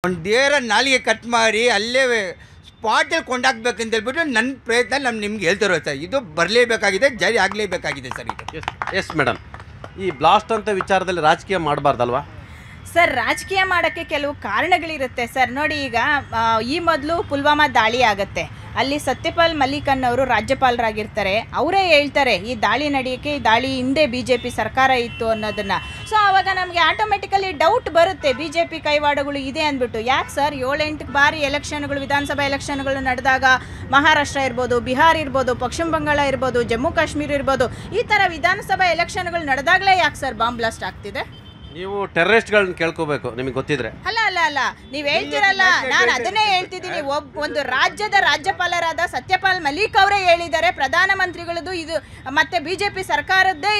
ಒಂದು ದೇವರ ನಾಲಿಗೆ ಕಟ್ ಮಾಡಿ ಅಲ್ಲೇ ಸ್ಪಾಟಲ್ಲಿ ಕೊಂಡಾಕ್ಬೇಕಂತ ಹೇಳ್ಬಿಟ್ಟು ನನ್ನ ಪ್ರಯತ್ನ ನಾನು ನಿಮ್ಗೆ ಹೇಳ್ತಿರೋ ಸರ್. ಇದು ಬರಲೇಬೇಕಾಗಿದೆ, ಜಾರಿ ಆಗಲೇಬೇಕಾಗಿದೆ ಸರ್ ಇದು. ಎಸ್ ಮೇಡಮ್, ಈ ಬ್ಲಾಸ್ಟ್ ಅಂತ ವಿಚಾರದಲ್ಲಿ ರಾಜಕೀಯ ಮಾಡಬಾರ್ದಲ್ವಾ ಸರ್? ರಾಜಕೀಯ ಮಾಡೋಕ್ಕೆ ಕೆಲವು ಕಾರಣಗಳಿರುತ್ತೆ ಸರ್. ನೋಡಿ, ಈಗ ಈ ಮೊದಲು ಪುಲ್ವಾಮಾ ದಾಳಿ ಆಗುತ್ತೆ, ಅಲ್ಲಿ ಸತ್ಯಪಾಲ್ ಮಲಿಕ್ ಅನ್ನೋರು ರಾಜ್ಯಪಾಲರಾಗಿರ್ತಾರೆ. ಅವರೇ ಹೇಳ್ತಾರೆ ಈ ದಾಳಿ ನಡೆಯೋಕ್ಕೆ, ಈ ದಾಳಿ ಹಿಂದೆ BJP ಸರ್ಕಾರ ಇತ್ತು ಅನ್ನೋದನ್ನು. ಸೊ ಆವಾಗ ನಮಗೆ ಆಟೋಮೆಟಿಕಲಿ ಡೌಟ್ ಬರುತ್ತೆ BJP ಕೈವಾಡಗಳು ಇದೆ ಅಂದ್ಬಿಟ್ಟು. ಯಾಕೆ ಸರ್ 7-8 ಬಾರಿ ಎಲೆಕ್ಷನ್ಗಳು, ವಿಧಾನಸಭಾ ಎಲೆಕ್ಷನ್ಗಳು ನಡೆದಾಗ ಮಹಾರಾಷ್ಟ್ರ ಇರ್ಬೋದು, ಬಿಹಾರ್ ಇರ್ಬೋದು, ಪಶ್ಚಿಮ ಬಂಗಾಳ ಇರ್ಬೋದು, ಜಮ್ಮು ಕಾಶ್ಮೀರ ಇರ್ಬೋದು, ಈ ಥರ ವಿಧಾನಸಭಾ ಎಲೆಕ್ಷನ್ಗಳು ನಡೆದಾಗಲೇ ಯಾಕೆ ಸರ್ ಬಾಂಬ್ ಬ್ಲಾಸ್ಟ್ ಆಗ್ತಿದೆ? ನೀವು ಟೆರರಿಸ್ಟ್ಗಳನ್ನ ಕೇಳ್ಕೋಬೇಕು, ನಿಮಗೆ ಗೊತ್ತಿದ್ರೆ. ಅಲ್ಲ ನೀವು ಹೇಳ್ತಿರಲ್ಲ, ನಾನು ಅದನ್ನೇ ಹೇಳ್ತಿದ್ದೀನಿ. ಒಂದು ರಾಜ್ಯದ ರಾಜ್ಯಪಾಲರಾದ ಸತ್ಯಪಾಲ್ ಮಲಿಕ್ ಅವರೇ ಹೇಳಿದ್ದಾರೆ ಪ್ರಧಾನಮಂತ್ರಿಗಳದ್ದು ಇದು ಮತ್ತೆ BJP ಸರ್ಕಾರದ್ದೇ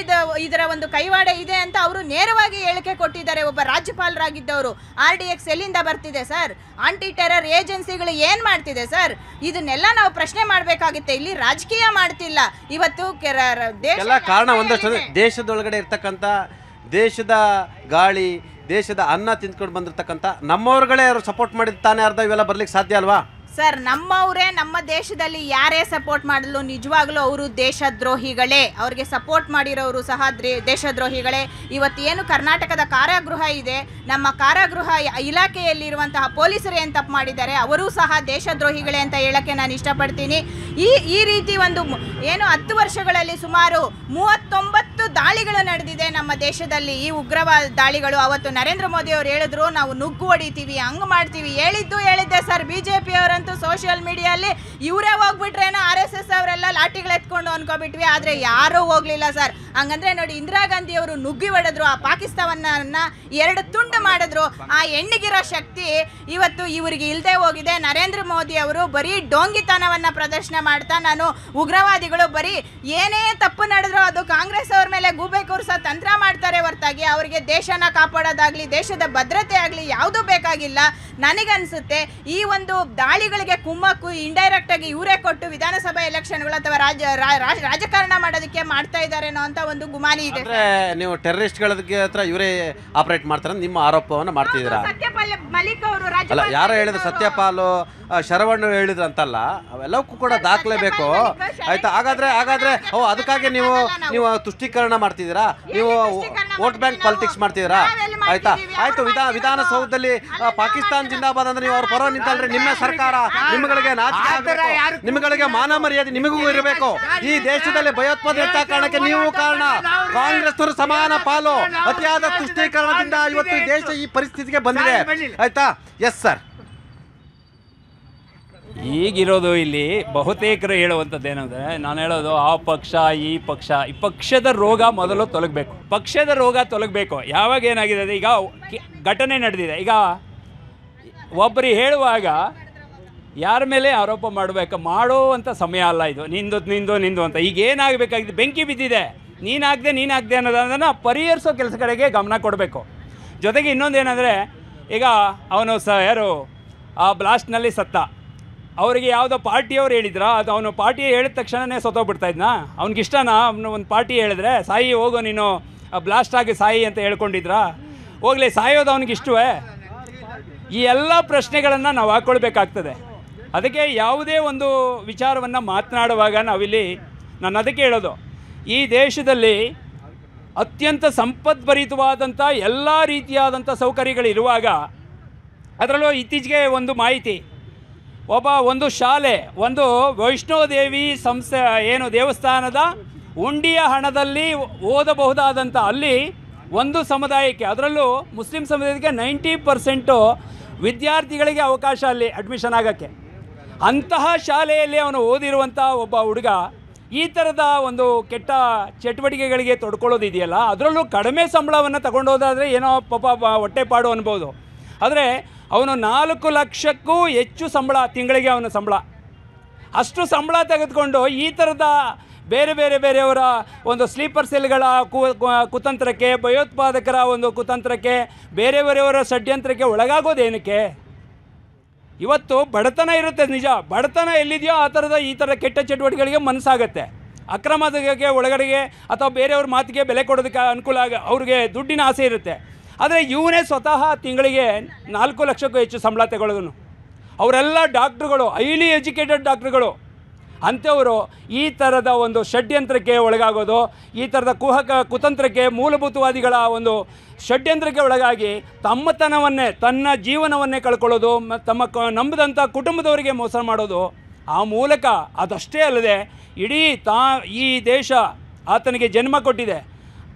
ಇದರ ಒಂದು ಕೈವಾಡ ಇದೆ ಅಂತ ಅವರು ನೇರವಾಗಿ ಹೇಳಿಕೆ ಕೊಟ್ಟಿದ್ದಾರೆ. ಒಬ್ಬ ರಾಜ್ಯಪಾಲರಾಗಿದ್ದವರು. RDX ಎಲ್ಲಿಂದ ಬರ್ತಿದೆ ಸರ್? ಆಂಟಿ ಟೆರರ್ ಏಜೆನ್ಸಿಗಳು ಏನು ಮಾಡ್ತಿದೆ ಸರ್? ಇದನ್ನೆಲ್ಲ ನಾವು ಪ್ರಶ್ನೆ ಮಾಡಬೇಕಾಗುತ್ತೆ. ಇಲ್ಲಿ ರಾಜಕೀಯ ಮಾಡ್ತಿಲ್ಲ. ಇವತ್ತು ಎಲ್ಲ ಕಾರಣ ಒಂದಷ್ಟು ದೇಶದೊಳಗಡೆ ಇರ್ತಕ್ಕಂಥ ದೇಶದ ಗಾಳಿ, ದೇಶದ ಅನ್ನ ತಿಂದ್ಕೊಂಡು ಬಂದಿರತಕ್ಕಂಥ ನಮ್ಮವ್ರುಗಳೇ ಅವರು ಸಪೋರ್ಟ್ ಮಾಡಿದ ತಾನೇ ಅರ್ಧ ಇವೆಲ್ಲ ಬರ್ಲಿಕ್ಕೆ ಸಾಧ್ಯ ಅಲ್ವಾ ಸರ್? ನಮ್ಮವರೇ ನಮ್ಮ ದೇಶದಲ್ಲಿ ಯಾರೇ ಸಪೋರ್ಟ್ ಮಾಡಲು ನಿಜವಾಗ್ಲೂ ಅವರು ದೇಶದ್ರೋಹಿಗಳೇ. ಅವ್ರಿಗೆ ಸಪೋರ್ಟ್ ಮಾಡಿರೋರು ಸಹ ದೇಶದ್ರೋಹಿಗಳೇ. ಇವತ್ತೇನು ಕರ್ನಾಟಕದ ಕಾರಾಗೃಹ ಇದೆ, ನಮ್ಮ ಕಾರಾಗೃಹ ಇಲಾಖೆಯಲ್ಲಿರುವಂತಹ ಪೊಲೀಸರು ಏನು ತಪ್ಪು ಮಾಡಿದ್ದಾರೆ, ಅವರೂ ಸಹ ದೇಶದ್ರೋಹಿಗಳೇ ಅಂತ ಹೇಳೋಕ್ಕೆ ನಾನು ಇಷ್ಟಪಡ್ತೀನಿ. ಈ ರೀತಿ ಒಂದು ಏನು 10 ವರ್ಷಗಳಲ್ಲಿ ಸುಮಾರು 39 ದಾಳಿಗಳು ನಡೆದಿದೆ ನಮ್ಮ ದೇಶದಲ್ಲಿ. ಈ ಉಗ್ರವಾದ ದಾಳಿಗಳು ಅವತ್ತು ನರೇಂದ್ರ ಮೋದಿ ಅವರು ಹೇಳಿದ್ರು ನಾವು ನುಗ್ಗು ಹೊಡಿತೀವಿ, ಹಂಗೆ ಮಾಡ್ತೀವಿ, ಹೇಳಿದ್ದೆ ಸರ್. BJP ಅವರಂತೂ ಸೋಷಿಯಲ್ ಮೀಡಿಯಲ್ಲಿ ಇವರೇ ಹೋಗ್ಬಿಟ್ರೇನೋ RSS ಅವರೆಲ್ಲ ಲಾಟಿಗಳು ಎತ್ಕೊಂಡು ಅನ್ಕೋಬಿಟ್ವಿ, ಆದರೆ ಯಾರೂ ಹೋಗ್ಲಿಲ್ಲ ಸರ್. ಹಂಗಂದ್ರೆ ನೋಡಿ, ಇಂದಿರಾ ಗಾಂಧಿ ಅವರು ನುಗ್ಗಿ ಹೊಡೆದ್ರು, ಆ ಪಾಕಿಸ್ತಾನವನ್ನ 2 ತುಂಡು ಮಾಡಿದ್ರು. ಆ ಹೆಣ್ಣಿಗಿರೋ ಶಕ್ತಿ ಇವತ್ತು ಇವರಿಗೆ ಇಲ್ಲದೆ ಹೋಗಿದೆ. ನರೇಂದ್ರ ಮೋದಿ ಅವರು ಬರೀ ಡೋಂಗಿತನವನ್ನ ಪ್ರದರ್ಶನ ಮಾಡ್ತಾ, ನಾನು ಉಗ್ರವಾದಿಗಳು ಬರೀ ಏನೇ ತಪ್ಪು ನಡೆದ್ರು ಅದು ಕಾಂಗ್ರೆಸ್ ಅವ್ರ ಮೇಲೆ ಗೂಬೆ ಕೂರಿಸೋ ತಂತ್ರ ಮಾಡ್ತಾರೆ ಹೊರತಾಗಿ ಅವರಿಗೆ ದೇಶನ ಕಾಪಾಡೋದಾಗ್ಲಿ, ದೇಶದ ಭದ್ರತೆ ಆಗಲಿ ಯಾವುದೂ ಬೇಕಾಗಿಲ್ಲ. ನನಗನ್ಸುತ್ತೆ ಈ ಒಂದು ದಾಳಿಗಳಿಗೆ ಕುಮ್ಮಕ್ಕು ಇಂಡೈರೆಕ್ಟ್ ಆಗಿ ಇವರೇ ಕೊಟ್ಟು ವಿಧಾನಸಭಾ ಎಲೆಕ್ಷನ್ಗಳು ಅಥವಾ ರಾಜಕಾರಣ ಮಾಡೋದಕ್ಕೆ ಮಾಡ್ತಾ ಇದ್ದಾರೇನೋ ಅಂತ ಒಂದು ಗುಮಾನಿ ಇದೆ. ನೀವು ಟೆರರಿಸ್ಟ್ಗಳ ಹತ್ರ ಇವರೇ ಆಪರೇಟ್ ಮಾಡ್ತಾರೆ ನಿಮ್ಮ ಆರೋಪವನ್ನು ಮಾಡ್ತಿದ್ದೀರಾ? ಸತ್ಯಪಾಲ್ ಮಲಿಕ್ ಅವರು ಅಲ್ಲ, ಯಾರೋ ಹೇಳಿದ್ರು, ಸತ್ಯಪಾಲು ಶರವಣ್ಣ ಹೇಳಿದ್ರು ಅಂತಲ್ಲ, ಅವೆಲ್ಲಕ್ಕೂ ಕೂಡ ದಾಖಲೆ ಬೇಕು ಆಯ್ತಾ? ಹಾಗಾದ್ರೆ ಅದಕ್ಕಾಗಿ ನೀವು ತುಷ್ಟೀಕರಣ ಮಾಡ್ತಿದ್ದೀರಾ, ನೀವು ವೋಟ್ ಬ್ಯಾಂಕ್ ಪಾಲಿಟಿಕ್ಸ್ ಮಾಡ್ತಿದ್ದೀರಾ ಆಯ್ತಾ? ಆಯ್ತು, ವಿಧಾನಸೌಧದಲ್ಲಿ ಪಾಕಿಸ್ತಾನ ಜಿಂದಾಬಾದ್ ಅಂದ್ರೆ ನೀವು ಅವ್ರ ಪರ ನಿಂತಲ್ರಿ, ನಿಮ್ಮ ಸರ್ಕಾರ, ನಿಮ್ಮಗಳಿಗೆ ನಾಚಿಕೆ ಆಗಬೇಕು, ನಿಮ್ಮಗಳಿಗೆ ಮಾನ ಮರ್ಯಾದೆ ನಿಮಗೂ ಇರಬೇಕು. ಈ ದೇಶದಲ್ಲಿ ಭಯೋತ್ಪಾದನೆ ಹೆಚ್ಚಾಗ ಕಾರಣಕ್ಕೆ ನೀವು ಕಾರಣ, ಕಾಂಗ್ರೆಸ್ನವರು ಸಮಾನ ಪಾಲು. ಅತಿಯಾದ ತುಷ್ಟೀಕರಣದಿಂದ ಇವತ್ತು ದೇಶ ಈ ಪರಿಸ್ಥಿತಿಗೆ ಬಂದಿದೆ ಆಯ್ತಾ? Yes sir. ಈಗಿರೋದು ಇಲ್ಲಿ ಬಹುತೇಕರು ಹೇಳುವಂಥದ್ದೇನೆಂದರೆ, ನಾನು ಹೇಳೋದು ಆ ಪಕ್ಷ ಈ ಪಕ್ಷದ ರೋಗ ಮೊದಲು ತೊಲಗಬೇಕು. ಪಕ್ಷದ ರೋಗ ತೊಲಗಬೇಕು. ಯಾವಾಗ ಏನಾಗಿದೆ, ಈಗ ಘಟನೆ ನಡೆದಿದೆ, ಈಗ ಒಬ್ಬರು ಹೇಳುವಾಗ ಯಾರ ಮೇಲೆ ಆರೋಪ ಮಾಡುವಂಥ ಸಮಯ ಅಲ್ಲ ಇದು. ನಿಂದು ಅಂತ. ಈಗ ಏನಾಗಬೇಕಾಗಿದೆ, ಬೆಂಕಿ ಬಿದ್ದಿದೆ, ನೀನಾಗದೆ ಅನ್ನೋದನ್ನು ಪರಿಹರಿಸೋ ಕೆಲಸ ಕಡೆಗೆ ಗಮನ ಕೊಡಬೇಕು. ಜೊತೆಗೆ ಇನ್ನೊಂದೇನೆಂದರೆ, ಈಗ ಅವನು ಯಾರು ಆ ಬ್ಲಾಸ್ಟ್ನಲ್ಲಿ ಸತ್ತ, ಅವರಿಗೆ ಯಾವುದೋ ಪಾರ್ಟಿಯವ್ರು ಹೇಳಿದ್ರ, ಅದು ಅವನು ಪಾರ್ಟಿ ಹೇಳಿದ ತಕ್ಷಣವೇ ಸತ್ತೋಗ್ಬಿಡ್ತಾ ಇದ್ನಾ? ಅವ್ನಿಗಿಷ್ಟನಾ? ಅವನು ಒಂದು ಪಾರ್ಟಿ ಹೇಳಿದ್ರೆ ಸಾಯಿ ಹೋಗೋ ನೀನು ಬ್ಲಾಸ್ಟ್ ಆಗಿ ಸಾಯಿ ಅಂತ ಹೇಳ್ಕೊಂಡಿದ್ರಾ? ಹೋಗಲಿ, ಸಾಯೋದು ಅವನಿಗಿಷ್ಟವೇ? ಈ ಎಲ್ಲ ಪ್ರಶ್ನೆಗಳನ್ನು ನಾವು ಹಾಕ್ಕೊಳ್ಬೇಕಾಗ್ತದೆ. ಅದಕ್ಕೆ ಯಾವುದೇ ಒಂದು ವಿಚಾರವನ್ನು ಮಾತನಾಡುವಾಗ ನಾವಿಲ್ಲಿ ನಾನು ಅದಕ್ಕೆ ಹೇಳೋದು, ಈ ದೇಶದಲ್ಲಿ ಅತ್ಯಂತ ಸಂಪದ್ಭರಿತವಾದಂಥ ಎಲ್ಲ ರೀತಿಯಾದಂಥ ಸೌಕರ್ಯಗಳಿರುವಾಗ, ಅದರಲ್ಲೂ ಇತ್ತೀಚೆಗೆ ಒಂದು ಮಾಹಿತಿ, ಒಂದು ಶಾಲೆ, ಒಂದು ವೈಷ್ಣೋದೇವಿ ಸಂಸ್ಥೆ ಏನು ದೇವಸ್ಥಾನದ ಹುಂಡಿಯ ಹಣದಲ್ಲಿ ಓದಬಹುದಾದಂಥ, ಅಲ್ಲಿ ಒಂದು ಸಮುದಾಯಕ್ಕೆ, ಅದರಲ್ಲೂ ಮುಸ್ಲಿಂ ಸಮುದಾಯಕ್ಕೆ 90% ವಿದ್ಯಾರ್ಥಿಗಳಿಗೆ ಅವಕಾಶ ಅಲ್ಲಿ ಅಡ್ಮಿಷನ್ ಆಗೋಕ್ಕೆ. ಅಂತಹ ಶಾಲೆಯಲ್ಲಿ ಅವನು ಓದಿರುವಂಥ ಒಬ್ಬ ಹುಡುಗ ಈ ಥರದ ಒಂದು ಕೆಟ್ಟ ಚಟುವಟಿಕೆಗಳಿಗೆ ತೊಡ್ಕೊಳ್ಳೋದಿದೆಯಲ್ಲ, ಅದರಲ್ಲೂ ಕಡಿಮೆ ಸಂಬಳವನ್ನು ತಗೊಂಡೋದಾದರೆ ಏನೋ ಪಾಪ ಹೊಟ್ಟೆಪಾಡು ಅನ್ಬೋದು. ಆದರೆ ಅವನು 4 ಲಕ್ಷಕ್ಕೂ ಹೆಚ್ಚು ಸಂಬಳ, ತಿಂಗಳಿಗೆ ಅವನ ಸಂಬಳ. ಅಷ್ಟು ಸಂಬಳ ತೆಗೆದುಕೊಂಡು ಈ ಥರದ ಬೇರೆಯವರ ಒಂದು ಸ್ಲೀಪರ್ ಸೆಲ್ಗಳ ಕುತಂತ್ರಕ್ಕೆ, ಭಯೋತ್ಪಾದಕರ ಒಂದು ಕುತಂತ್ರಕ್ಕೆ, ಬೇರೆಯವರ ಷಡ್ಯಂತ್ರಕ್ಕೆ ಒಳಗಾಗೋದೇನಕ್ಕೆ? ಇವತ್ತು ಬಡತನ ಇರುತ್ತೆ, ನಿಜ. ಬಡತನ ಎಲ್ಲಿದೆಯೋ ಈ ಥರದ ಕೆಟ್ಟ ಚಟುವಟಿಕೆಗಳಿಗೆ ಮನಸ್ಸಾಗತ್ತೆ. ಅಕ್ರಮಕ್ಕೆ ಒಳಗಡೆಗೆ ಅಥವಾ ಬೇರೆಯವ್ರ ಮಾತಿಗೆ ಬೆಲೆ ಕೊಡೋದಕ್ಕೆ ಅನುಕೂಲ ಅವ್ರಿಗೆ ದುಡ್ಡಿನ ಆಸೆ ಇರುತ್ತೆ. ಆದರೆ ಇವನೇ ಸ್ವತಃ ತಿಂಗಳಿಗೆ 4 ಲಕ್ಷಕ್ಕೂ ಹೆಚ್ಚು ಸಂಬಳ ತಗೊಳ್ಳೋನು. ಅವರೆಲ್ಲ ಡಾಕ್ಟ್ರುಗಳು, ಹೈಲಿ ಎಜುಕೇಟೆಡ್ ಡಾಕ್ಟ್ರುಗಳು. ಅಂಥವರು ಈ ಥರದ ಒಂದು ಷಡ್ಯಂತ್ರಕ್ಕೆ ಒಳಗಾಗೋದು, ಈ ಥರದ ಕುತಂತ್ರಕ್ಕೆ, ಮೂಲಭೂತವಾದಿಗಳ ಒಂದು ಷಡ್ಯಂತ್ರಕ್ಕೆ ಒಳಗಾಗಿ ತಮ್ಮತನವನ್ನೇ, ತನ್ನ ಜೀವನವನ್ನೇ ಕಳ್ಕೊಳ್ಳೋದು, ನಂಬಿದಂಥ ಕುಟುಂಬದವರಿಗೆ ಮೋಸ ಮಾಡೋದು. ಆ ಮೂಲಕ ಅದಷ್ಟೇ ಅಲ್ಲದೆ ಇಡೀ ಈ ದೇಶ ಆತನಿಗೆ ಜನ್ಮ ಕೊಟ್ಟಿದೆ,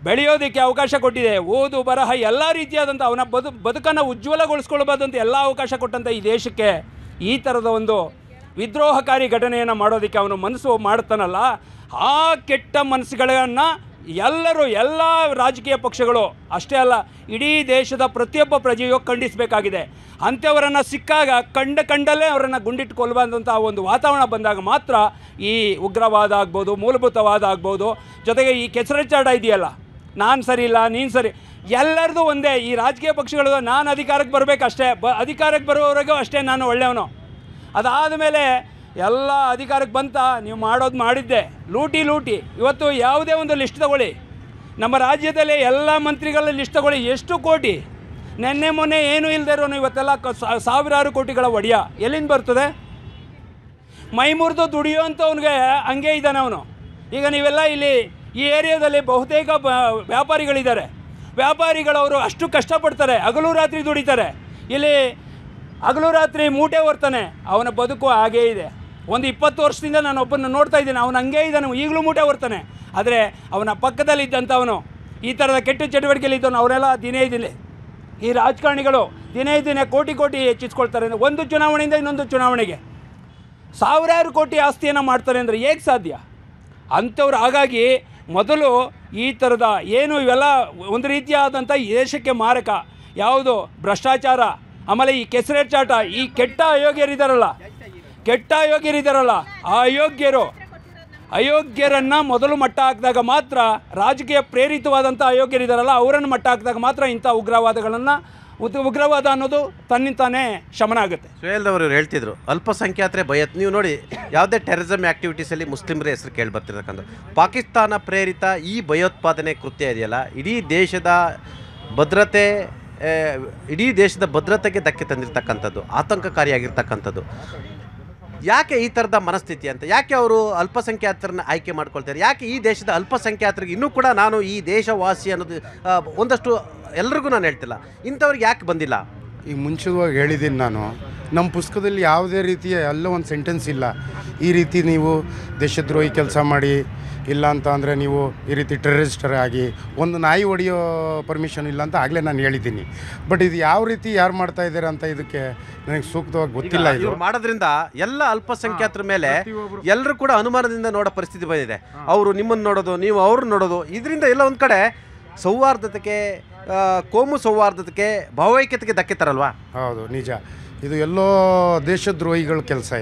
ಬೆಳೆಯೋದಕ್ಕೆ ಅವಕಾಶ ಕೊಟ್ಟಿದೆ, ಓದು ಬರಹ ಎಲ್ಲ ರೀತಿಯಾದಂಥ ಅವನ ಬದುಕನ್ನು ಉಜ್ವಲಗೊಳಿಸ್ಕೊಳ್ಬಾರ್ದಂಥ ಎಲ್ಲ ಅವಕಾಶ ಕೊಟ್ಟಂಥ ಈ ದೇಶಕ್ಕೆ ಈ ಥರದ ಒಂದು ವಿದ್ರೋಹಕಾರಿ ಘಟನೆಯನ್ನು ಮಾಡೋದಕ್ಕೆ ಅವನು ಮನಸ್ಸು ಮಾಡ್ತಾನಲ್ಲ, ಆ ಕೆಟ್ಟ ಮನಸ್ಸುಗಳನ್ನು ಎಲ್ಲ ರಾಜಕೀಯ ಪಕ್ಷಗಳು ಅಷ್ಟೇ ಅಲ್ಲ, ಇಡೀ ದೇಶದ ಪ್ರತಿಯೊಬ್ಬ ಪ್ರಜೆಯು ಖಂಡಿಸಬೇಕಾಗಿದೆ. ಅಂಥವರನ್ನು ಸಿಕ್ಕಾಗ ಕಂಡಲ್ಲೇ ಅವರನ್ನು ಗುಂಡಿಟ್ಟು ಕೊಲ್ಲಬಾರ್ದಂಥ ಒಂದು ವಾತಾವರಣ ಬಂದಾಗ ಮಾತ್ರ ಈ ಉಗ್ರವಾದ ಆಗ್ಬೋದು, ಮೂಲಭೂತವಾದ ಆಗ್ಬೋದು, ಜೊತೆಗೆ ಈ ಕೆಸರೆಚ್ಚಾಟ ಇದೆಯಲ್ಲ, ನಾನು ಸರಿ ಇಲ್ಲ ನೀನು ಸರಿ, ಎಲ್ಲರದು ಒಂದೇ. ಈ ರಾಜಕೀಯ ಪಕ್ಷಗಳು ನಾನು ಅಧಿಕಾರಕ್ಕೆ ಬರಬೇಕಷ್ಟೇ, ಅಧಿಕಾರಕ್ಕೆ ಬರುವವರೆಗೂ ಅಷ್ಟೇ ನಾನು ಒಳ್ಳೆಯವನು, ಅದಾದ ಮೇಲೆ ಎಲ್ಲ ಅಧಿಕಾರಕ್ಕೆ ಬಂತ ನೀವು ಮಾಡೋದು ಮಾಡಿದ್ದೆ, ಲೂಟಿ. ಇವತ್ತು ಯಾವುದೇ ಒಂದು ಲಿಸ್ಟ್ ತಗೊಳ್ಳಿ, ನಮ್ಮ ರಾಜ್ಯದಲ್ಲಿ ಎಲ್ಲ ಮಂತ್ರಿಗಳ ಲಿಸ್ಟ್ ತಗೊಳ್ಳಿ, ಎಷ್ಟು ಕೋಟಿ, ನೆನ್ನೆ ಮೊನ್ನೆ ಏನೂ ಇಲ್ಲದೆ ಇರೋನು ಇವತ್ತೆಲ್ಲ ಸಾವಿರಾರು ಕೋಟಿಗಳ ಒಡೆಯ ಎಲ್ಲಿಂದ ಬರ್ತದೆ? ಮೈ ಮುರಿದು ದುಡಿಯೋಂಥವ್ನಿಗೆ ಹಂಗೆ ಇದ್ದಾನೆ ಅವನು. ಈಗ ನೀವೆಲ್ಲ ಇಲ್ಲಿ ಈ ಏರಿಯಾದಲ್ಲಿ ಬಹುತೇಕ ವ್ಯಾಪಾರಿಗಳಿದ್ದಾರೆ. ವ್ಯಾಪಾರಿಗಳವರು ಅಷ್ಟು ಕಷ್ಟಪಡ್ತಾರೆ, ಹಗಲು ರಾತ್ರಿ ದುಡಿತಾರೆ. ಇಲ್ಲಿ ಹಗಲು ರಾತ್ರಿ ಮೂಟೆ ಹೊರ್ತಾನೆ, ಅವನ ಬದುಕು ಹಾಗೇ ಇದೆ. ಒಂದು 20 ವರ್ಷದಿಂದ ನಾನು ಒಬ್ಬನ ನೋಡ್ತಾ ಇದ್ದೀನಿ, ಅವನು ಹಂಗೇ ಇದ್ದಾನೆ, ಈಗಲೂ ಮೂಟೆ ಹೊರ್ತಾನೆ. ಆದರೆ ಅವನ ಪಕ್ಕದಲ್ಲಿದ್ದಂಥವನು ಈ ಥರದ ಕೆಟ್ಟ ಚಟುವಟಿಕೆಯಲ್ಲಿದ್ದವನು, ಅವರೆಲ್ಲ ದಿನೇ ಈ ರಾಜಕಾರಣಿಗಳು ದಿನೇ ಕೋಟಿ ಹೆಚ್ಚಿಸ್ಕೊಳ್ತಾರೆ. ಒಂದು ಚುನಾವಣೆಯಿಂದ ಇನ್ನೊಂದು ಚುನಾವಣೆಗೆ ಸಾವಿರಾರು ಕೋಟಿ ಆಸ್ತಿಯನ್ನು ಮಾಡ್ತಾರೆ ಅಂದರೆ ಹೇಗೆ ಸಾಧ್ಯ? ಅಂಥವ್ರು ಹಾಗಾಗಿ ಮೊದಲು ಈ ಥರದ ಏನು ಇವೆಲ್ಲ ಒಂದು ರೀತಿಯಾದಂಥ ದೇಶಕ್ಕೆ ಮಾರಕ ಯಾವುದು ಭ್ರಷ್ಟಾಚಾರ, ಆಮೇಲೆ ಈ ಕೆಸರೆಚ್ಚಾಟ, ಈ ಕೆಟ್ಟ ಅಯೋಗ್ಯರಿದ್ದಾರಲ್ಲ ಆ ಅಯೋಗ್ಯರನ್ನು ಮೊದಲು ಮಟ್ಟ ಹಾಕಿದಾಗ ಮಾತ್ರ, ರಾಜಕೀಯ ಪ್ರೇರಿತವಾದಂಥ ಅಯೋಗ್ಯರಿದ್ದಾರಲ್ಲ ಅವರನ್ನು ಮಟ್ಟ ಹಾಕಿದಾಗ ಮಾತ್ರ ಇಂಥ ಉಗ್ರವಾದ ಅನ್ನೋದು ತನ್ನಿಂತಾನೇ ಶಮನ ಆಗುತ್ತೆ. ಸುಹೇಲ್ ಅವರು ಹೇಳ್ತಿದ್ರು ಅಲ್ಪಸಂಖ್ಯಾತರೇ ನೀವು ನೋಡಿ, ಯಾವುದೇ ಟೆರರಿಸಮ್ ಆ್ಯಕ್ಟಿವಿಟೀಸಲ್ಲಿ ಮುಸ್ಲಿಮರ ಹೆಸರು ಕೇಳಿ ಬರ್ತಿರ್ತಕ್ಕಂಥ ಪಾಕಿಸ್ತಾನ ಪ್ರೇರಿತ ಈ ಭಯೋತ್ಪಾದನೆ ಕೃತ್ಯ ಇದೆಯಲ್ಲ, ಇಡೀ ದೇಶದ ಭದ್ರತೆಗೆ ಧಕ್ಕೆ ತಂದಿರತಕ್ಕಂಥದ್ದು, ಆತಂಕಕಾರಿಯಾಗಿರ್ತಕ್ಕಂಥದ್ದು. ಯಾಕೆ ಈ ಥರದ ಮನಸ್ಥಿತಿ ಅಂತ, ಯಾಕೆ ಅವರು ಅಲ್ಪಸಂಖ್ಯಾತರನ್ನ ಆಯ್ಕೆ ಮಾಡ್ಕೊಳ್ತಾರೆ? ಯಾಕೆ ಈ ದೇಶದ ಅಲ್ಪಸಂಖ್ಯಾತರಿಗೆ ಇನ್ನೂ ಕೂಡ ನಾನು ಈ ದೇಶವಾಸಿ ಅನ್ನೋದು ಒಂದಷ್ಟು ಎಲ್ರಿಗೂ ನಾನು ಹೇಳ್ತಿಲ್ಲ, ಇಂಥವ್ರಿಗೆ ಯಾಕೆ ಬಂದಿಲ್ಲ? ಈಗ ಮುಂಚಿತವಾಗಿ ಹೇಳಿದ್ದೀನಿ ನಾನು, ನಮ್ಮ ಪುಸ್ತಕದಲ್ಲಿ ಯಾವುದೇ ರೀತಿಯ ಎಲ್ಲ ಒಂದು ಸೆಂಟೆನ್ಸ್ ಇಲ್ಲ ಈ ರೀತಿ ನೀವು ದೇಶದ್ರೋಹಿ ಕೆಲಸ ಮಾಡಿ, ಇಲ್ಲ ಅಂತ ಅಂದರೆ ನೀವು ಈ ರೀತಿ ಟೆರರಿಸ್ಟರ್ ಆಗಿ ಒಂದು ನಾಯಿ ಹೊಡೆಯೋ ಪರ್ಮಿಷನ್ ಇಲ್ಲ ಅಂತ ಆಗಲೇ ನಾನು ಹೇಳಿದ್ದೀನಿ. ಬಟ್ ಇದು ಯಾವ ರೀತಿ ಯಾರು ಮಾಡ್ತಾ ಇದ್ದಾರೆ ಅಂತ ಇದಕ್ಕೆ ನನಗೆ ಸೂಕ್ತವಾಗಿ ಗೊತ್ತಿಲ್ಲ. ಇವ್ರು ಮಾಡೋದ್ರಿಂದ ಎಲ್ಲ ಅಲ್ಪಸಂಖ್ಯಾತರ ಮೇಲೆ ಎಲ್ಲರೂ ಕೂಡ ಅನುಮಾನದಿಂದ ನೋಡೋ ಪರಿಸ್ಥಿತಿ ಬಂದಿದೆ. ಅವರು ನಿಮ್ಮನ್ನು ನೋಡೋದು, ನೀವು ಅವ್ರನ್ನ ನೋಡೋದು, ಇದರಿಂದ ಎಲ್ಲ ಒಂದು ಕಡೆ ಸೌಹಾರ್ದತೆಗೆ, ಕೋಮು ಸೌಹಾರ್ದತೆಗೆ, ಭಾವೈಕ್ಯತೆಗೆ ಧಕ್ಕೆ ತರಲ್ವಾ? ಹೌದು, ನಿಜ. ಇದು ಎಲ್ಲೋ ದೇಶದ್ರೋಹಿಗಳ ಕೆಲಸ.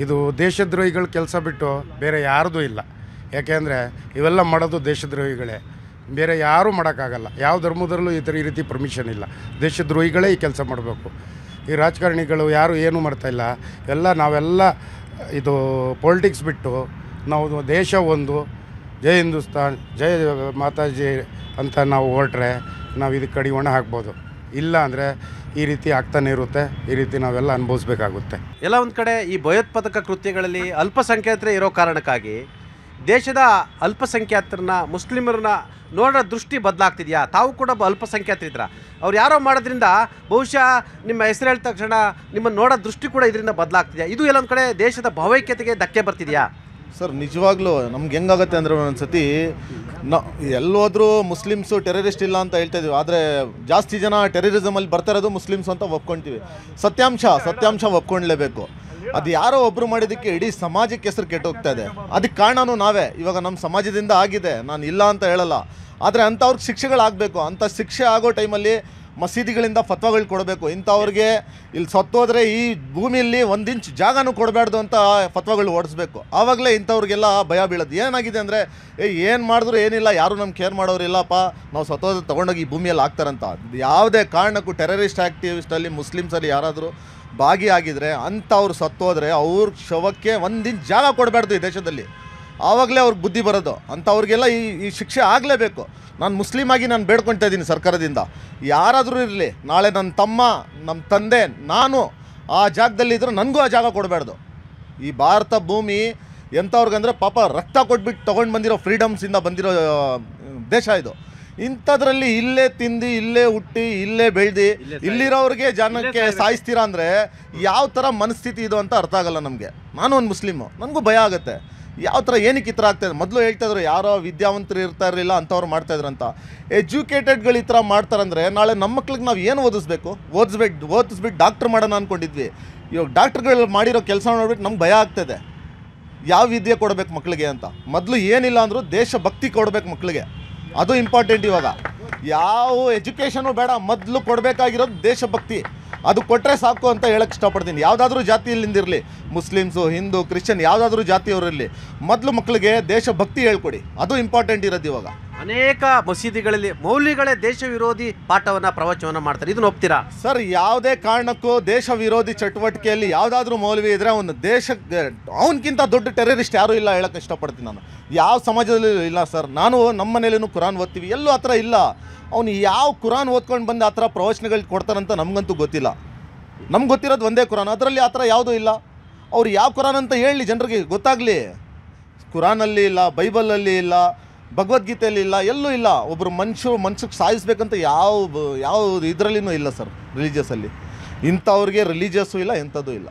ಇದು ದೇಶದ್ರೋಹಿಗಳ ಕೆಲಸ ಬಿಟ್ಟು ಬೇರೆ ಯಾರ್ದು ಇಲ್ಲ. ಯಾಕೆಂದರೆ ಇವೆಲ್ಲ ಮಾಡೋದು ದೇಶದ್ರೋಹಿಗಳೇ, ಬೇರೆ ಯಾರೂ ಮಾಡೋಕ್ಕಾಗಲ್ಲ. ಯಾವ ಧರ್ಮದಲ್ಲೂ ಈ ರೀತಿ ಪರ್ಮಿಷನ್ ಇಲ್ಲ. ದೇಶದ್ರೋಹಿಗಳೇ ಈ ಕೆಲಸ ಮಾಡಬೇಕು. ಈ ರಾಜಕಾರಣಿಗಳು ಯಾರು ಏನೂ ಮಾಡ್ತಾಯಿಲ್ಲ. ನಾವೆಲ್ಲ ಇದು ಪೊಲಿಟಿಕ್ಸ್ ಬಿಟ್ಟು ನಾವು ದೇಶ ಒಂದು, ಜೈ ಹಿಂದೂಸ್ತಾನ್, ಜೈ ಮಾತಾಜಿ ಅಂತ ನಾವು ಹೊರಟ್ರೆ ನಾವು ಇದಕ್ಕೆ ಕಡಿವಾಣ ಹಾಕ್ಬೋದು. ಇಲ್ಲ ಅಂದರೆ ಈ ರೀತಿ ಆಗ್ತಾನೆ ಇರುತ್ತೆ. ಈ ರೀತಿ ನಾವೆಲ್ಲ ಅನುಭವಿಸ್ಬೇಕಾಗುತ್ತೆ. ಎಲ್ಲ ಒಂದು ಕಡೆ ಈ ಭಯೋತ್ಪಾದಕ ಕೃತ್ಯಗಳಲ್ಲಿ ಅಲ್ಪಸಂಖ್ಯಾತರೇ ಇರೋ ಕಾರಣಕ್ಕಾಗಿ ದೇಶದ ಅಲ್ಪಸಂಖ್ಯಾತರನ್ನ, ಮುಸ್ಲಿಮರನ್ನ ನೋಡೋ ದೃಷ್ಟಿ ಬದಲಾಗ್ತಿದೆಯಾ? ತಾವು ಕೂಡ ಅಲ್ಪಸಂಖ್ಯಾತರಿದ್ರ, ಅವ್ರು ಯಾರೋ ಮಾಡೋದ್ರಿಂದ ಬಹುಶಃ ನಿಮ್ಮ ಹೆಸರು ಹೇಳಿದ ತಕ್ಷಣ ನಿಮ್ಮನ್ನು ನೋಡೋ ದೃಷ್ಟಿ ಕೂಡ ಇದರಿಂದ ಬದಲಾಗ್ತಿದೆಯಾ? ಇದು ಎಲ್ಲೊಂದು ಕಡೆ ದೇಶದ ಭಾವೈಕ್ಯತೆಗೆ ಧಕ್ಕೆ ಬರ್ತಿದೆಯಾ? ಸರ್, ನಿಜವಾಗ್ಲೂ ನಮ್ಗೆ ಹೆಂಗಾಗುತ್ತೆ ಅಂದರೆ ಒಂದೊಂದ್ಸತಿ ಎಲ್ಲೋದ್ರೂ ಮುಸ್ಲಿಮ್ಸು ಟೆರರಿಸ್ಟ್ ಇಲ್ಲ ಅಂತ ಹೇಳ್ತಾ ಇದೀವಿ, ಆದರೆ ಜಾಸ್ತಿ ಜನ ಟೆರರಿಸಮಲ್ಲಿ ಬರ್ತಾ ಇರೋದು ಮುಸ್ಲಿಮ್ಸ್ ಅಂತ ಒಪ್ಕೊಳ್ತೀವಿ. ಸತ್ಯಾಂಶ ಒಪ್ಕೊಳ್ಳೇಬೇಕು. ಅದು ಯಾರೋ ಒಬ್ಬರು ಮಾಡಿದ್ದಕ್ಕೆ ಇಡೀ ಸಮಾಜಕ್ಕೆ ಹೆಸರು ಕೆಟ್ಟೋಗ್ತಾ ಇದೆ. ಅದಕ್ಕೆ ಕಾರಣನೂ ನಾವೇ. ಇವಾಗ ನಮ್ಮ ಸಮಾಜದಿಂದ ಆಗಿದೆ, ನಾನು ಇಲ್ಲ ಅಂತ ಹೇಳಲ್ಲ, ಆದರೆ ಅಂಥವ್ರಿಗೆ ಶಿಕ್ಷೆಗಳಾಗಬೇಕು. ಅಂಥ ಶಿಕ್ಷೆ ಆಗೋ ಟೈಮಲ್ಲಿ ಮಸೀದಿಗಳಿಂದ ಫತ್ವಾಗಳು ಕೊಡಬೇಕು. ಇಂಥವ್ರಿಗೆ ಇಲ್ಲಿ ಸತ್ತೋದ್ರೆ ಈ ಭೂಮಿಯಲ್ಲಿ 1 ಇಂಚ್ ಜಾಗನೂ ಕೊಡಬಾರ್ದು ಅಂತ ಫತ್ವಾಗಳು ಓಡಿಸ್ಬೇಕು. ಆವಾಗಲೇ ಇಂಥವ್ರಿಗೆಲ್ಲ ಭಯ ಬೀಳೋದು. ಏನಾಗಿದೆ ಅಂದರೆ ಏನು ಮಾಡಿದ್ರು ಏನಿಲ್ಲ, ಯಾರೂ ನಮ್ಗೆ ಕೇರ್ ಮಾಡೋರಿಲ್ಲಪ್ಪ, ನಾವು ಸತ್ತೋದ್ರೆ ತೊಗೊಂಡೋಗಿ ಈ ಭೂಮಿಯಲ್ಲಿ ಹಾಕ್ತಾರಂತ. ಯಾವುದೇ ಕಾರಣಕ್ಕೂ ಟೆರರಿಸ್ಟ್ ಆ್ಯಕ್ಟಿವಿಸ್ಟಲ್ಲಿ ಮುಸ್ಲಿಮ್ಸಲ್ಲಿ ಯಾರಾದರೂ ಭಾಗಿಯಾಗಿದ್ದರೆ ಅಂಥವ್ರು ಸತ್ತೋದ್ರೆ ಅವ್ರ ಶವಕ್ಕೆ 1 ಇಂಚ್ ಜಾಗ ಕೊಡಬಾರ್ದು ಈ ದೇಶದಲ್ಲಿ. ಆವಾಗಲೇ ಅವ್ರಿಗೆ ಬುದ್ಧಿ ಬರೋದು. ಅಂಥವ್ರಿಗೆಲ್ಲ ಈ ಶಿಕ್ಷೆ ಆಗಲೇಬೇಕು. ನಾನು ಮುಸ್ಲಿಮ್ ಆಗಿ ನಾನು ಬೇಡ್ಕೊಳ್ತಾ ಇದ್ದೀನಿ ಸರ್ಕಾರದಿಂದ, ಯಾರಾದರೂ ಇರಲಿ, ನಾಳೆ ನನ್ನ ತಮ್ಮ, ನಮ್ಮ ತಂದೆ, ನಾನು ಆ ಜಾಗದಲ್ಲಿ ಇದ್ದರೆ ನನಗೂ ಆ ಜಾಗ ಕೊಡಬಾರ್ದು. ಈ ಭಾರತ ಭೂಮಿ ಎಂಥವ್ರಿಗಂದರೆ ಪಾಪ ರಕ್ತ ಕೊಟ್ಬಿಟ್ಟು ತೊಗೊಂಡು ಬಂದಿರೋ ಫ್ರೀಡಮ್ಸಿಂದ ಬಂದಿರೋ ದೇಶ ಇದು. ಇಂಥದ್ರಲ್ಲಿ ಇಲ್ಲೇ ತಿಂದು, ಇಲ್ಲೇ ಹುಟ್ಟಿ, ಇಲ್ಲೇ ಬೆಳೆದು, ಇಲ್ಲಿರೋರಿಗೆ ಜನಕ್ಕೆ ಸಾಯಿಸ್ತೀರಾ ಅಂದರೆ ಯಾವ ಥರ ಮನಸ್ಥಿತಿ ಇದು ಅಂತ ಅರ್ಥ ಆಗಲ್ಲ ನಮಗೆ. ನಾನು ಒಂದು ಮುಸ್ಲಿಮು, ನನಗೂ ಭಯ ಆಗುತ್ತೆ. ಯಾವ ಥರ ಏನಕ್ಕೆ ಈ ಥರ ಆಗ್ತಾಯಿದೆ? ಮೊದಲು ಹೇಳ್ತಾಯಿದ್ರು ಯಾರೋ ವಿದ್ಯಾವಂತರು ಇರ್ತಾ ಇರಲಿಲ್ಲ ಅಂಥವ್ರು ಮಾಡ್ತಾಯಿದ್ರು ಅಂತ. ಎಜುಕೇಟೆಡ್ಗಳು ಈ ಥರ ಮಾಡ್ತಾರಂದರೆ ನಾಳೆ ನಮ್ಮ ಮಕ್ಳಿಗೆ ನಾವು ಏನು ಓದಿಸ್ಬಿಟ್ಟು ಡಾಕ್ಟ್ರ್ ಮಾಡೋಣ ಅಂದ್ಕೊಂಡಿದ್ವಿ. ಇವಾಗ ಡಾಕ್ಟ್ರುಗಳು ಮಾಡಿರೋ ಕೆಲಸ ನೋಡ್ಬಿಟ್ಟು ನಮ್ಗೆ ಭಯ ಆಗ್ತದೆ. ಯಾವ ವಿದ್ಯೆ ಕೊಡಬೇಕು ಮಕ್ಕಳಿಗೆ ಅಂತ. ಮೊದಲು ಏನಿಲ್ಲ ಅಂದರೂ ದೇಶಭಕ್ತಿ ಕೊಡಬೇಕು ಮಕ್ಕಳಿಗೆ, ಅದು ಇಂಪಾರ್ಟೆಂಟ್. ಇವಾಗ ಯಾವ ಎಜುಕೇಷನು ಬೇಡ, ಮೊದಲು ಕೊಡಬೇಕಾಗಿರೋದು ದೇಶಭಕ್ತಿ. ಅದು ಕೊಟ್ಟರೆ ಸಾಕು ಅಂತ ಹೇಳಕ್ಕೆ ಇಷ್ಟಪಡ್ತೀನಿ. ಯಾವುದಾದ್ರೂ ಜಾತಿಯಲ್ಲಿಂದಿರಲಿ, ಮುಸ್ಲಿಮ್ಸು, ಹಿಂದೂ, ಕ್ರಿಶ್ಚಿಯನ್, ಯಾವುದಾದ್ರೂ ಜಾತಿಯವರಿರಲಿ, ಮೊದಲು ಮಕ್ಕಳಿಗೆ ದೇಶಭಕ್ತಿ ಹೇಳ್ಕೊಡಿ, ಅದು ಇಂಪಾರ್ಟೆಂಟ್ ಇರೋದು. ಇವಾಗ ಅನೇಕ ಮಸೀದಿಗಳಲ್ಲಿ ಮೌಲ್ಯಗಳೇ ದೇಶ ವಿರೋಧಿ ಪಾಠವನ್ನು ಪ್ರವಚನವನ್ನು ಮಾಡ್ತಾರೆ, ಇದನ್ನು ಒಪ್ತೀರಾ ಸರ್? ಯಾವುದೇ ಕಾರಣಕ್ಕೂ ದೇಶ ವಿರೋಧಿ ಚಟುವಟಿಕೆಯಲ್ಲಿ ಯಾವುದಾದ್ರೂ ಮೌಲ್ವಿ ಇದ್ದರೆ ಅವನು ದೇಶಕ್ಕೆ ಅವನಕ್ಕಿಂತ ದೊಡ್ಡ ಟೆರರಿಸ್ಟ್ ಯಾರೂ ಇಲ್ಲ ಹೇಳಕ್ಕೆ ಇಷ್ಟಪಡ್ತೀನಿ ನಾನು. ಯಾವ ಸಮಾಜದಲ್ಲೂ ಇಲ್ಲ ಸರ್. ನಾನು ನಮ್ಮ ಮನೇಲೂ ಕುರಾನ್ ಓದ್ತೀವಿ, ಎಲ್ಲೂ ಆ ಥರ ಇಲ್ಲ. ಅವನು ಯಾವ ಕುರಾನ್ ಓದ್ಕೊಂಡು ಬಂದು ಆ ಥರ ಪ್ರವಚನಗಳು ಕೊಡ್ತಾರಂತ ನಮಗಂತೂ ಗೊತ್ತಿಲ್ಲ. ನಮ್ಗೆ ಗೊತ್ತಿರೋದು ಒಂದೇ ಕುರಾನ್, ಅದರಲ್ಲಿ ಆ ಥರ ಯಾವುದೂ ಇಲ್ಲ. ಅವ್ರು ಯಾವ ಕುರಾನ್ ಅಂತ ಹೇಳಿ ಜನರಿಗೆ ಗೊತ್ತಾಗಲಿ. ಕುರಾನಲ್ಲಿ ಇಲ್ಲ, ಬೈಬಲಲ್ಲಿ ಇಲ್ಲ, ಭಗವದ್ಗೀತೆಯಲ್ಲಿ ಇಲ್ಲ, ಎಲ್ಲೂ ಇಲ್ಲ. ಒಬ್ಬರು ಮನುಷ್ಯಕ್ಕೆ ಸಾಯಿಸ್ಬೇಕಂತ ಯಾವ ಇದರಲ್ಲಿನೂ ಇಲ್ಲ ಸರ್. ರಿಲಿಜಿಯಸ್ಸಲ್ಲಿ ಇಂಥವ್ರಿಗೆ ರಿಲಿಜಿಯಸ್ಸು ಇಲ್ಲ, ಎಂಥದ್ದು ಇಲ್ಲ.